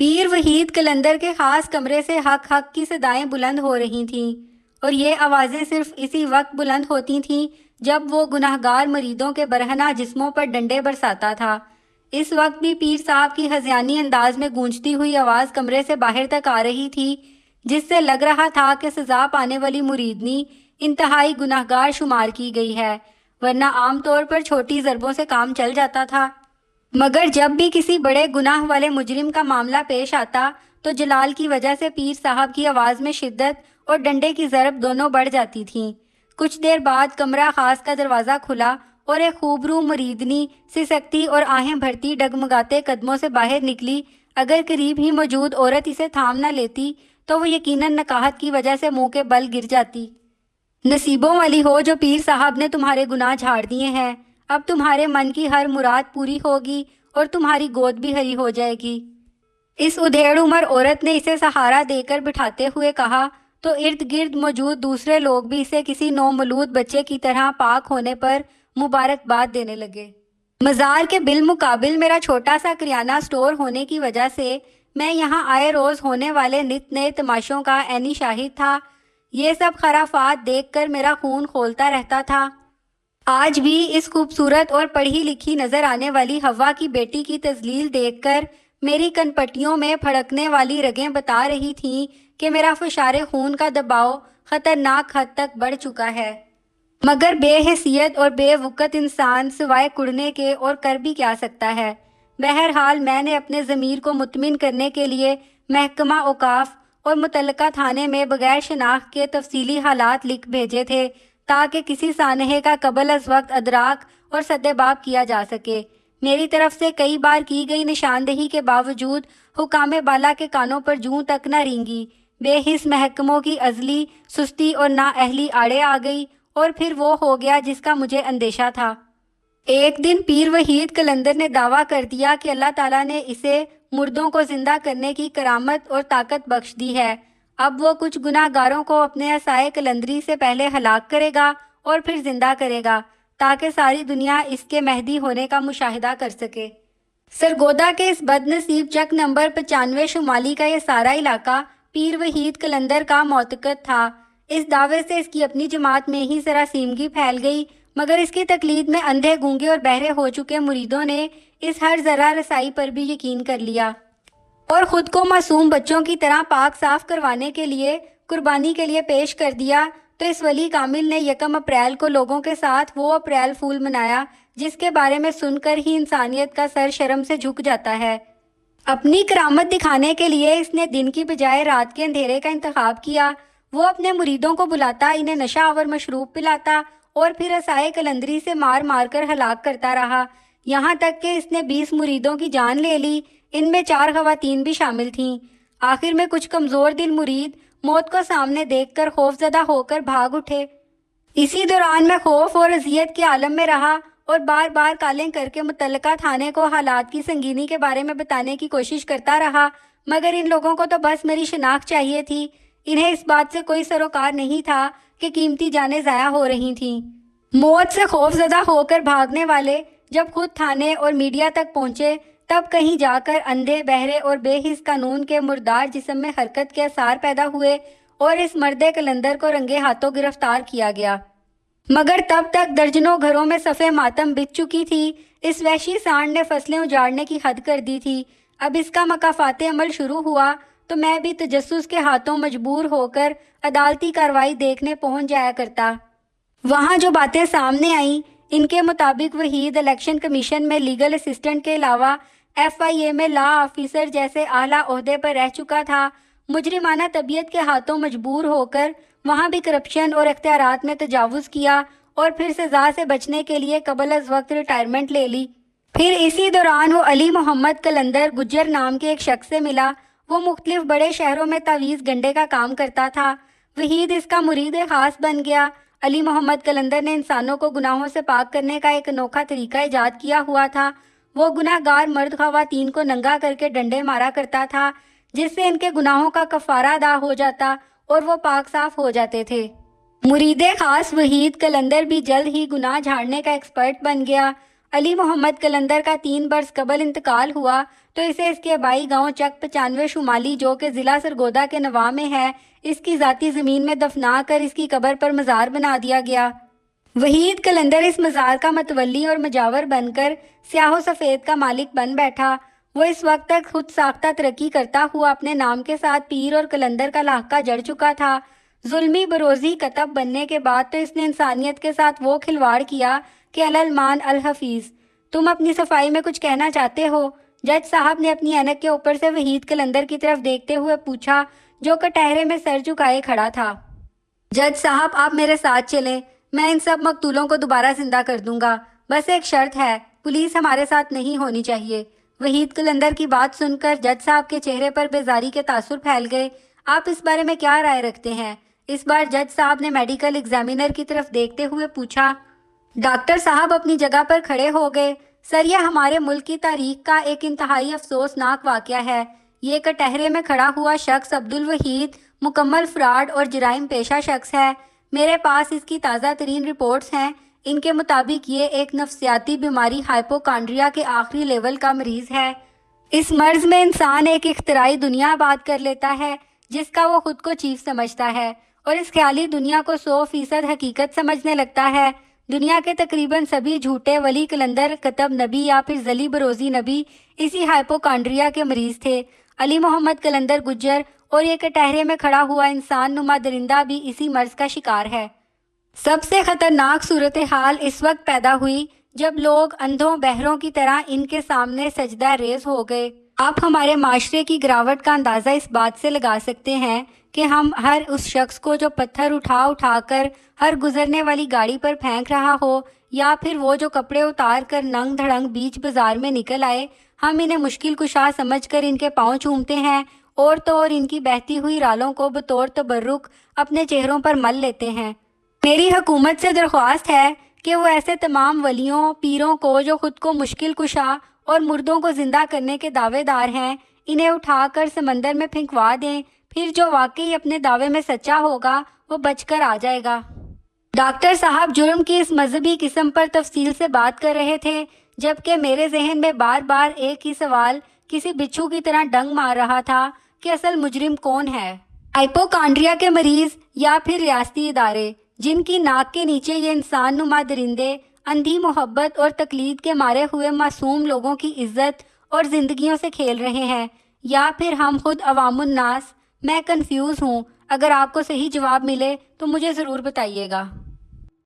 پیر وحید قلندر کے خاص کمرے سے حق حق کی صدائیں بلند ہو رہی تھیں، اور یہ آوازیں صرف اسی وقت بلند ہوتی تھیں جب وہ گناہگار مریدوں کے برہنہ جسموں پر ڈنڈے برساتا تھا۔ اس وقت بھی پیر صاحب کی ہذیانی انداز میں گونجتی ہوئی آواز کمرے سے باہر تک آ رہی تھی، جس سے لگ رہا تھا کہ سزا پانے والی مریدنی انتہائی گناہگار شمار کی گئی ہے، ورنہ عام طور پر چھوٹی ضربوں سے کام چل جاتا تھا۔ مگر جب بھی کسی بڑے گناہ والے مجرم کا معاملہ پیش آتا تو جلال کی وجہ سے پیر صاحب کی آواز میں شدت اور ڈنڈے کی ضرب دونوں بڑھ جاتی تھیں۔ کچھ دیر بعد کمرہ خاص کا دروازہ کھلا اور ایک خوبرو مریدنی سسکتی اور آہیں بھرتی ڈگمگاتے قدموں سے باہر نکلی۔ اگر قریب ہی موجود عورت اسے تھام نہ لیتی تو وہ یقیناً نقاہت کی وجہ سے منہ کے بل گر جاتی۔ نصیبوں والی ہو جو پیر صاحب نے تمہارے گناہ جھاڑ دیے ہیں، اب تمہارے من کی ہر مراد پوری ہوگی اور تمہاری گود بھی ہری ہو جائے گی۔ اس ادھیڑ عمر عورت نے اسے سہارا دے کر بٹھاتے ہوئے کہا تو ارد گرد موجود دوسرے لوگ بھی اسے کسی نومولود بچے کی طرح پاک ہونے پر مبارکباد دینے لگے۔ مزار کے بالمقابل میرا چھوٹا سا کریانہ سٹور ہونے کی وجہ سے میں یہاں آئے روز ہونے والے نت نئے تماشوں کا عینی شاہد تھا۔ یہ سب خرافات دیکھ کر میرا خون کھولتا رہتا تھا۔ آج بھی اس خوبصورت اور پڑھی لکھی نظر آنے والی حوا کی بیٹی کی تذلیل دیکھ کر میری کن پٹیوں میں پھڑکنے والی رگیں بتا رہی تھیں کہ میرا فشار خون کا دباؤ خطرناک حد تک بڑھ چکا ہے۔ مگر بے حیثیت اور بے وقت انسان سوائے کڑنے کے اور کر بھی کیا سکتا ہے؟ بہرحال میں نے اپنے ضمیر کو مطمئن کرنے کے لیے محکمہ اوقاف اور متعلقہ تھانے میں بغیر شناخت کے تفصیلی حالات لکھ بھیجے تھے تاکہ کسی سانحے کا قبل از وقت ادراک اور سدباب کیا جا سکے۔ میری طرف سے کئی بار کی گئی نشاندہی کے باوجود حکام بالا کے کانوں پر جوں تک نہ رینگی۔ بے حس محکموں کی عزلی سستی اور نااہلی آڑے آ گئی، اور پھر وہ ہو گیا جس کا مجھے اندیشہ تھا۔ ایک دن پیر وحید قلندر نے دعویٰ کر دیا کہ اللہ تعالیٰ نے اسے مردوں کو زندہ کرنے کی کرامت اور طاقت بخش دی ہے۔ اب وہ کچھ گناہ گاروں کو اپنے عصائے قلندری سے پہلے ہلاک کرے گا اور پھر زندہ کرے گا تاکہ ساری دنیا اس کے مہدی ہونے کا مشاہدہ کر سکے۔ سرگودا کے اس بد نصیب چک نمبر 95 شمالی کا یہ سارا علاقہ پیر وحید قلندر کا معتقد تھا۔ اس دعوے سے اس کی اپنی جماعت میں ہی سراسیمگی پھیل گئی، مگر اس کی تقلید میں اندھے گونگے اور بہرے ہو چکے مریدوں نے اس ہر ذرہ رسائی پر بھی یقین کر لیا اور خود کو معصوم بچوں کی طرح پاک صاف کروانے کے لیے قربانی کے لیے پیش کر دیا۔ تو اس ولی کامل نے 1 اپریل کو لوگوں کے ساتھ وہ اپریل فول منایا جس کے بارے میں سن کر ہی انسانیت کا سر شرم سے جھک جاتا ہے۔ اپنی کرامت دکھانے کے لیے اس نے دن کی بجائے رات کے اندھیرے کا انتخاب کیا۔ وہ اپنے مریدوں کو بلاتا، انہیں نشہ آور مشروب پلاتا اور پھر عصائے قلندری سے مار مار کر ہلاک کرتا رہا، یہاں تک کہ اس نے 20 مریدوں کی جان لے لی، ان میں 4 خواتین بھی شامل تھیں۔ آخر میں کچھ کمزور دل مرید موت کو سامنے دیکھ کر خوف زدہ ہو کر بھاگ اٹھے۔ اسی دوران میں خوف اور اذیت کے عالم میں رہا اور بار بار کالیں کر کے متعلقہ تھانے کو حالات کی سنگینی کے بارے میں بتانے کی کوشش کرتا رہا، مگر ان لوگوں کو تو بس میری شناخت چاہیے تھی۔ انہیں اس بات سے کوئی سروکار نہیں تھا کہ قیمتی جانیں ضائع ہو رہی تھیں۔ موت سے خوف زدہ ہو کر بھاگنے والے جب خود تھانے اور میڈیا تک پہنچے تب کہیں جا کر اندھے بہرے اور بے حس قانون کے مردار جسم میں حرکت کے آثار پیدا ہوئے اور اس مرد قلندر کو رنگے ہاتھوں گرفتار کیا گیا۔ مگر تب تک درجنوں گھروں میں صفِ ماتم بچ چکی تھی۔ اس وحشی سانڈ نے فصلیں اجاڑنے کی حد کر دی تھی۔ اب اس کا مکافات عمل شروع ہوا تو میں بھی تجسس کے ہاتھوں مجبور ہو کر عدالتی کارروائی دیکھنے پہنچ جایا کرتا۔ وہاں جو باتیں سامنے آئیں ان کے مطابق وحید الیکشن کمیشن میں لیگل اسسٹنٹ کے علاوہ FIA میں لا آفیسر جیسے اعلیٰ عہدے پر رہ چکا تھا۔ مجرمانہ طبیعت کے ہاتھوں مجبور ہو کر وہاں بھی کرپشن اور اختیارات میں تجاوز کیا اور پھر سزا سے بچنے کے لیے قبل از وقت ریٹائرمنٹ لے لی۔ پھر اسی دوران وہ علی محمد قلندر گجر نام کے ایک شخص سے ملا۔ وہ مختلف بڑے شہروں میں تعویذ گنڈے کا کام کرتا تھا۔ وحید اس کا مرید خاص بن گیا۔ علی محمد قلندر نے انسانوں کو گناہوں سے پاک کرنے کا ایک انوکھا طریقہ ایجاد کیا ہوا تھا۔ وہ گناہ گار مرد خواتین کو ننگا کر کے ڈنڈے مارا کرتا تھا جس سے ان کے گناہوں کا کفارہ ادا ہو جاتا اور وہ پاک صاف ہو جاتے تھے۔ مرید خاص وحید قلندر بھی جلد ہی گناہ جھاڑنے کا ایکسپرٹ بن گیا۔ علی محمد قلندر کا 3 برس قبل انتقال ہوا تو اسے اس کے آبائی گاؤں چک 95 شمالی جو کہ ضلع سرگودا کے نواح میں ہے اس کی ذاتی زمین میں دفنا کر اس کی قبر پر مزار بنا دیا گیا۔ وحید قلندر اس مزار کا متولی اور مجاور بن کر سیاہ و سفید کا مالک بن بیٹھا۔ وہ اس وقت تک خود ساختہ ترقی کرتا ہوا اپنے نام کے ساتھ پیر اور قلندر کا لاحقہ جڑ چکا تھا۔ ظلمی بروزی کتب بننے کے بعد تو اس نے انسانیت کے ساتھ وہ کھلواڑ کیا کہ المان الحفیظ۔ تم اپنی صفائی میں کچھ کہنا چاہتے ہو؟ جج صاحب نے اپنی اینک کے اوپر سے وحید قلندر کی طرف دیکھتے ہوئے پوچھا جو کٹہرے میں سر جھکائے کھڑا تھا۔ جج صاحب آپ میرے ساتھ چلیں، میں ان سب مقتولوں کو دوبارہ زندہ کر دوں گا، بس ایک شرط ہے، پولیس ہمارے ساتھ نہیں ہونی چاہیے۔ وحید قلندر کی بات سن کر جج صاحب کے چہرے پر بیزاری کے تاثر پھیل گئے۔ آپ اس بارے میں کیا رائے رکھتے ہیں؟ اس بار جج صاحب نے میڈیکل ایگزامینر کی طرف دیکھتے ہوئے پوچھا۔ ڈاکٹر صاحب اپنی جگہ پر کھڑے ہو گئے۔ سر، یہ ہمارے ملک کی تاریخ کا ایک انتہائی افسوسناک واقعہ ہے۔ یہ کٹہرے میں کھڑا ہوا شخص عبدالوحید مکمل فراڈ اور جرائم پیشہ شخص ہے۔ میرے پاس اس کی تازہ ترین رپورٹس ہیں۔ ان کے مطابق یہ ایک نفسیاتی بیماری ہائپوکانڈریا کے آخری لیول کا مریض ہے۔ اس مرض میں انسان ایک اختراعی دنیا آباد کر لیتا ہے جس کا وہ خود کو چیف سمجھتا ہے اور اس خیالی دنیا کو 100% حقیقت سمجھنے لگتا ہے۔ دنیا کے تقریباً سبھی جھوٹے ولی قلندر کتب نبی یا پھر ذلی بروزی نبی اسی ہائپوکانڈریا کے مریض تھے۔ علی محمد قلندر گجر اور یہ کٹہرے میں کھڑا ہوا انسان نما درندہ بھی اسی مرض کا شکار ہے۔ سب سے خطرناک صورتحال اس وقت پیدا ہوئی جب لوگ اندھوں بہروں کی طرح ان کے سامنے سجدہ ریز ہو گئے۔ آپ ہمارے معاشرے کی گراوٹ کا اندازہ اس بات سے لگا سکتے ہیں کہ ہم ہر اس شخص کو جو پتھر اٹھا کر ہر گزرنے والی گاڑی پر پھینک رہا ہو یا پھر وہ جو کپڑے اتار کر ننگ دھڑنگ بیچ بازار میں نکل آئے، ہم انہیں مشکل کشا سمجھ کر ان کے پاؤں چومتے ہیں اور تو اور ان کی بہتی ہوئی رالوں کو بطور تبرک اپنے چہروں پر مل لیتے ہیں۔ میری حکومت سے درخواست ہے کہ وہ ایسے تمام ولیوں پیروں کو جو خود کو مشکل کشا اور مردوں کو زندہ کرنے کے دعوے دار ہیں انہیں اٹھا کر سمندر میں پھینکوا دیں، پھر جو واقعی اپنے دعوے میں سچا ہوگا وہ بچ کر آ جائے گا۔ ڈاکٹر صاحب جرم کی اس مذہبی قسم پر تفصیل سے بات کر رہے تھے جبکہ میرے ذہن میں بار بار ایک ہی سوال کسی بچھو کی طرح ڈنگ مار رہا تھا کہ اصل مجرم کون ہے؟ ہائپوکانڈریا کے مریض یا پھر ریاستی ادارے جن کی ناک کے نیچے یہ انسان نما درندے اندھی محبت اور تقلید کے مارے ہوئے معصوم لوگوں کی عزت اور زندگیوں سے کھیل رہے ہیں، یا پھر ہم خود عوام الناس؟ میں کنفیوز ہوں۔ اگر آپ کو صحیح جواب ملے تو مجھے ضرور بتائیے گا۔